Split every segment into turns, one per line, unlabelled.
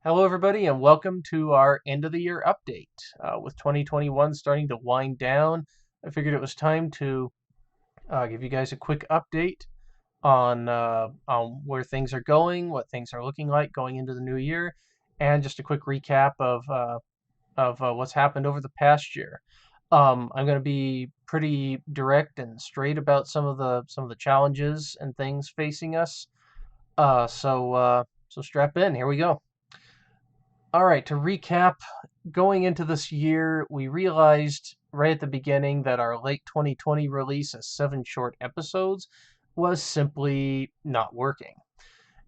Hello, everybody, and welcome to our end of the year update. With 2021 starting to wind down, I figured it was time to give you guys a quick update on where things are going, what things are looking like going into the new year, and just a quick recap of what's happened over the past year. I'm going to be pretty direct and straight about some of the challenges and things facing us. So strap in. Here we go. All right, to recap, going into this year, we realized right at the beginning that our late 2020 release of 7 short episodes was simply not working.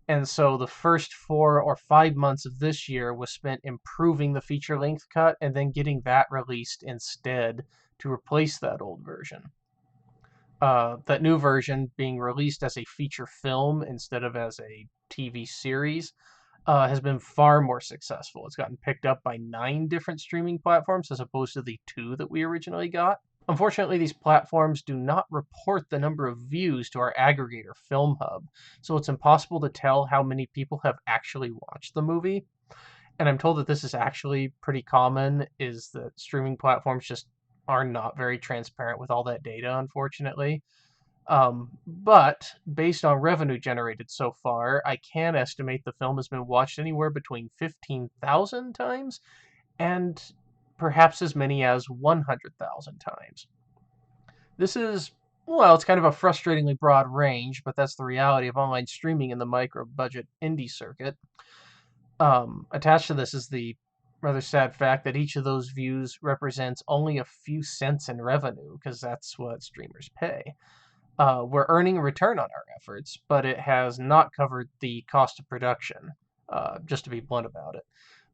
And so the first 4 or 5 months of this year was spent improving the feature length cut and then getting that released instead to replace that old version. That new version being released as a feature film instead of as a TV series has been far more successful. It's gotten picked up by 9 different streaming platforms as opposed to the 2 that we originally got. Unfortunately, these platforms do not report the number of views to our aggregator, Film Hub, so it's impossible to tell how many people have actually watched the movie. And I'm told that this is actually pretty common, is that streaming platforms just are not very transparent with all that data, unfortunately. But based on revenue generated so far, I can estimate the film has been watched anywhere between 15,000 times and perhaps as many as 100,000 times. This is, well, it's kind of a frustratingly broad range, but that's the reality of online streaming in the micro budget indie circuit. Attached to this is the rather sad fact that each of those views represents only a few cents in revenue, because that's what streamers pay. We're earning a return on our efforts, but it has not covered the cost of production, just to be blunt about it.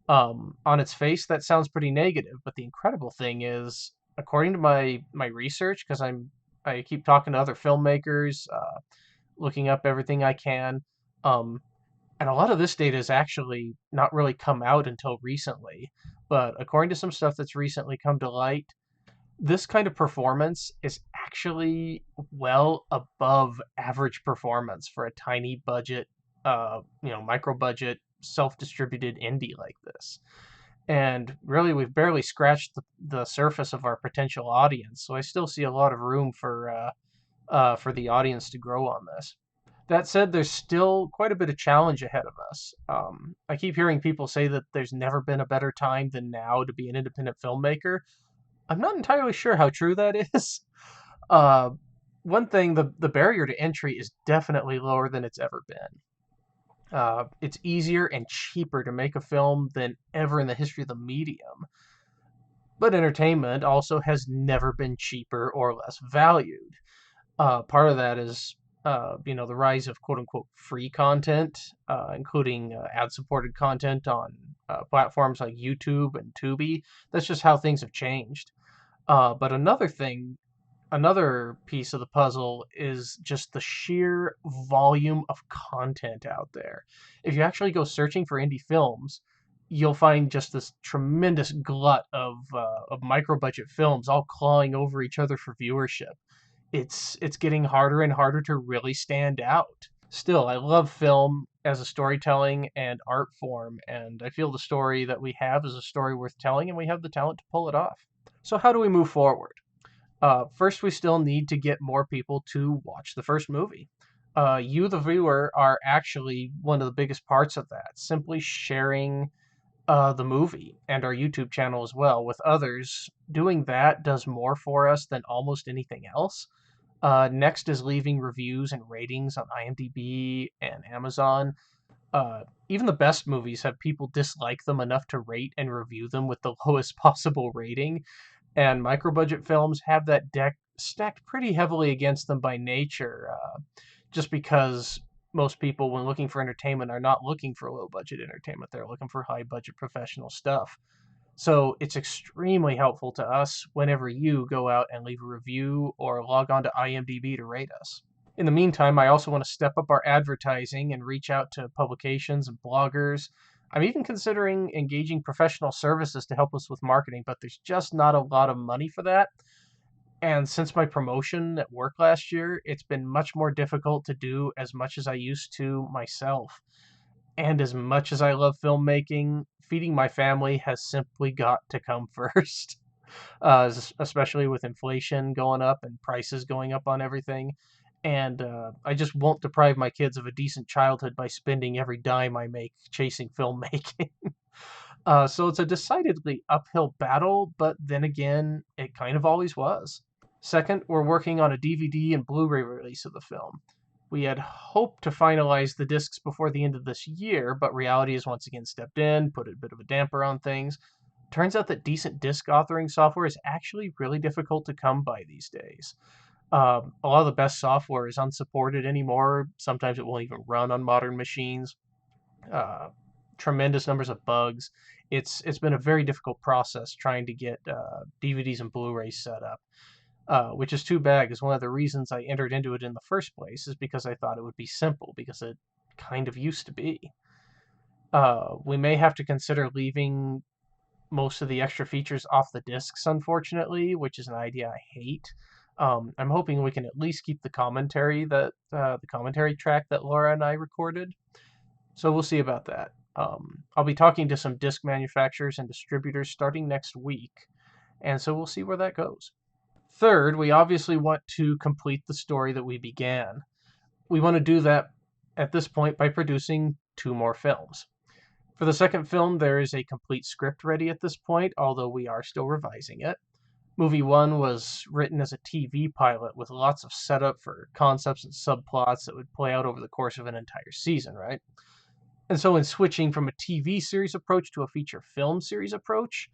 On its face, that sounds pretty negative, but the incredible thing is, according to my research, because I keep talking to other filmmakers, looking up everything I can, and a lot of this data has actually not really come out until recently. But according to some stuff that's recently come to light, this kind of performance is actually well above average performance for a tiny budget, micro budget, self-distributed indie like this. And really, we've barely scratched the surface of our potential audience, so I still see a lot of room for the audience to grow on this. That said, there's still quite a bit of challenge ahead of us. I keep hearing people say that there's never been a better time than now to be an independent filmmaker. I'm not entirely sure how true that is. Uh, One thing, the barrier to entry is definitely lower than it's ever been. It's easier and cheaper to make a film than ever in the history of the medium. But entertainment also has never been cheaper or less valued. Part of that is, the rise of quote unquote free content, including ad-supported content on platforms like YouTube and Tubi. That's just how things have changed. But another piece of the puzzle is just the sheer volume of content out there. If you actually go searching for indie films, you'll find just this tremendous glut of micro budget films all clawing over each other for viewership. It's getting harder and harder to really stand out. Still, I love film as a storytelling and art form, and I feel the story that we have is a story worth telling, and we have the talent to pull it off. So how do we move forward? First, we still need to get more people to watch the first movie. You, the viewer, are actually one of the biggest parts of that. Simply sharing the movie and our YouTube channel as well with others. Doing that does more for us than almost anything else. Next is leaving reviews and ratings on IMDb and Amazon. Even the best movies have people dislike them enough to rate and review them with the lowest possible rating, and micro budget films have that deck stacked pretty heavily against them by nature, just because most people, when looking for entertainment, are not looking for low budget entertainment. They're looking for high budget professional stuff. So it's extremely helpful to us whenever you go out and leave a review or log on to IMDb to rate us. In the meantime, I also want to step up our advertising and reach out to publications and bloggers. I'm even considering engaging professional services to help us with marketing, but there's just not a lot of money for that. And since my promotion at work last year, it's been much more difficult to do as much as I used to myself. And as much as I love filmmaking, feeding my family has simply got to come first. Especially with inflation going up and prices going up on everything. And I just won't deprive my kids of a decent childhood by spending every dime I make chasing filmmaking. So it's a decidedly uphill battle, but then again, it kind of always was. Second, we're working on a DVD and Blu-ray release of the film. We had hoped to finalize the discs before the end of this year, but reality has once again stepped in, put a bit of a damper on things. Turns out that decent disc authoring software is actually really difficult to come by these days. A lot of the best software is unsupported anymore. Sometimes it won't even run on modern machines. Uh, Tremendous numbers of bugs. It's been a very difficult process trying to get DVDs and Blu-rays set up, which is too bad because one of the reasons I entered into it in the first place is because I thought it would be simple because it kind of used to be. We may have to consider leaving most of the extra features off the discs, unfortunately, which is an idea I hate. I'm hoping we can at least keep the commentary track that Laura and I recorded. So we'll see about that. I'll be talking to some disc manufacturers and distributors starting next week, and so we'll see where that goes. Third, we obviously want to complete the story that we began. We want to do that at this point by producing 2 more films. For the second film, there is a complete script ready at this point, although we are still revising it. Movie 1 was written as a TV pilot with lots of setup for concepts and subplots that would play out over the course of an entire season, right? And so in switching from a TV series approach to a feature film series approach,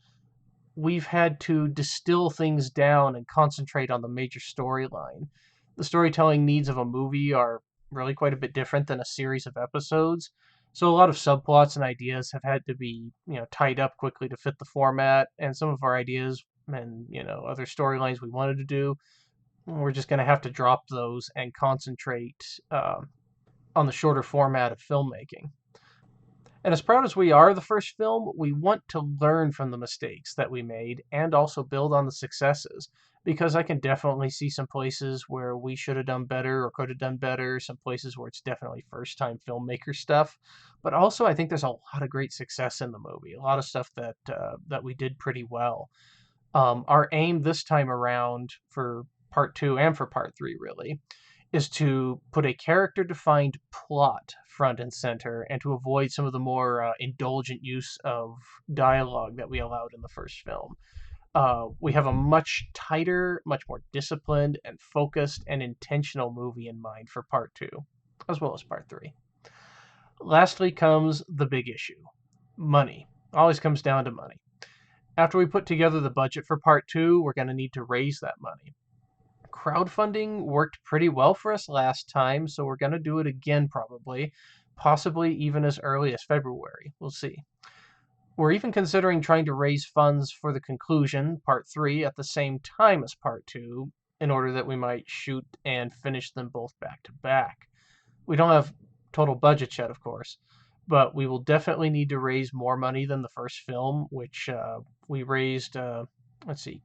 we've had to distill things down and concentrate on the major storyline. The storytelling needs of a movie are really quite a bit different than a series of episodes. So a lot of subplots and ideas have had to be, tied up quickly to fit the format, and some of our ideas and, other storylines we wanted to do, we're just going to have to drop those and concentrate on the shorter format of filmmaking. And as proud as we are of the first film, we want to learn from the mistakes that we made and also build on the successes. Because I can definitely see some places where we should have done better or could have done better, some places where it's definitely first time filmmaker stuff. But also, I think there's a lot of great success in the movie, a lot of stuff that we did pretty well. Our aim this time around for part 2 and for part 3, really, is to put a character-defined plot front and center and to avoid some of the more indulgent use of dialogue that we allowed in the first film. We have a much tighter, much more disciplined and focused and intentional movie in mind for part 2, as well as part 3. Lastly comes the big issue. Money. Always comes down to money. After we put together the budget for part 2, we're going to need to raise that money. Crowdfunding worked pretty well for us last time, so we're going to do it again probably, possibly even as early as February. We'll see. We're even considering trying to raise funds for the conclusion, part 3, at the same time as part 2, in order that we might shoot and finish them both back to back. We don't have total budget yet, of course, but we will definitely need to raise more money than the first film, which we raised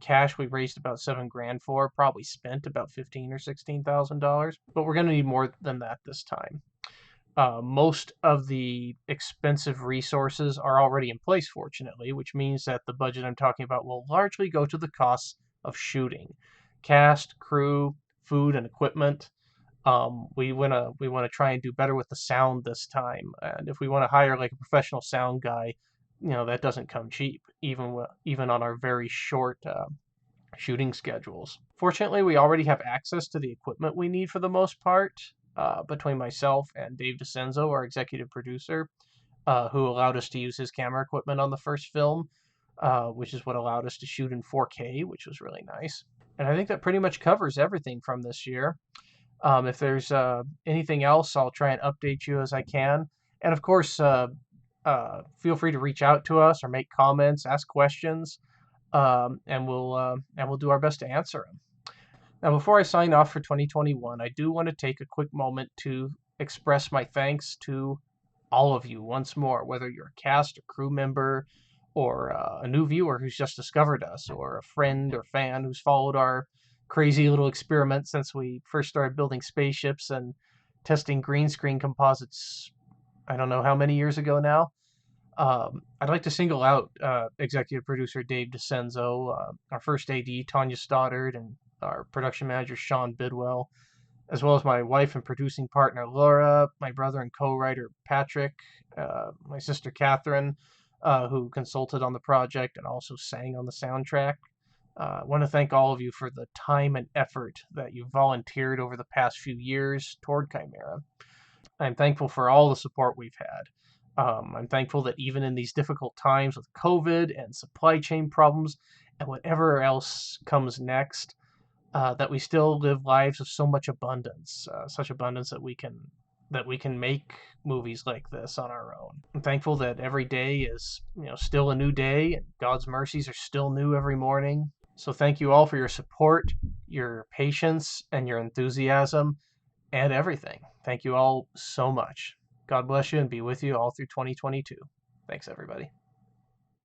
cash we raised about $7,000 for, probably spent about $15,000 or $16,000, but we're going to need more than that this time. Most of the expensive resources are already in place, fortunately, which means that the budget I'm talking about will largely go to the costs of shooting. Cast, crew, food, and equipment. We wanna try and do better with the sound this time, and if we want to hire like a professional sound guy, that doesn't come cheap, even on our very short shooting schedules. Fortunately, we already have access to the equipment we need for the most part, between myself and Dave DeCenzo, our executive producer, who allowed us to use his camera equipment on the first film, which is what allowed us to shoot in 4K, which was really nice. And I think that pretty much covers everything from this year. If there's anything else, I'll try and update you as I can. And of course, feel free to reach out to us or make comments, ask questions, and we'll do our best to answer them. Now, before I sign off for 2021, I do want to take a quick moment to express my thanks to all of you once more, whether you're a cast or crew member, or a new viewer who's just discovered us, or a friend or fan who's followed our crazy little experiment since we first started building spaceships and testing green screen composites I don't know how many years ago now. I'd like to single out executive producer Dave DeCenzo, our first AD Tanya Stoddard, and our production manager Sean Bidwell, as well as my wife and producing partner Laura, my brother and co-writer Patrick, my sister Catherine, who consulted on the project and also sang on the soundtrack. I want to thank all of you for the time and effort that you've volunteered over the past few years toward Chimera. I'm thankful for all the support we've had. I'm thankful that even in these difficult times with COVID and supply chain problems and whatever else comes next, that we still live lives of so much abundance, such abundance that we can make movies like this on our own. I'm thankful that every day is, still a new day, and God's mercies are still new every morning. So thank you all for your support, your patience, and your enthusiasm, and everything. Thank you all so much. God bless you and be with you all through 2022. Thanks, everybody.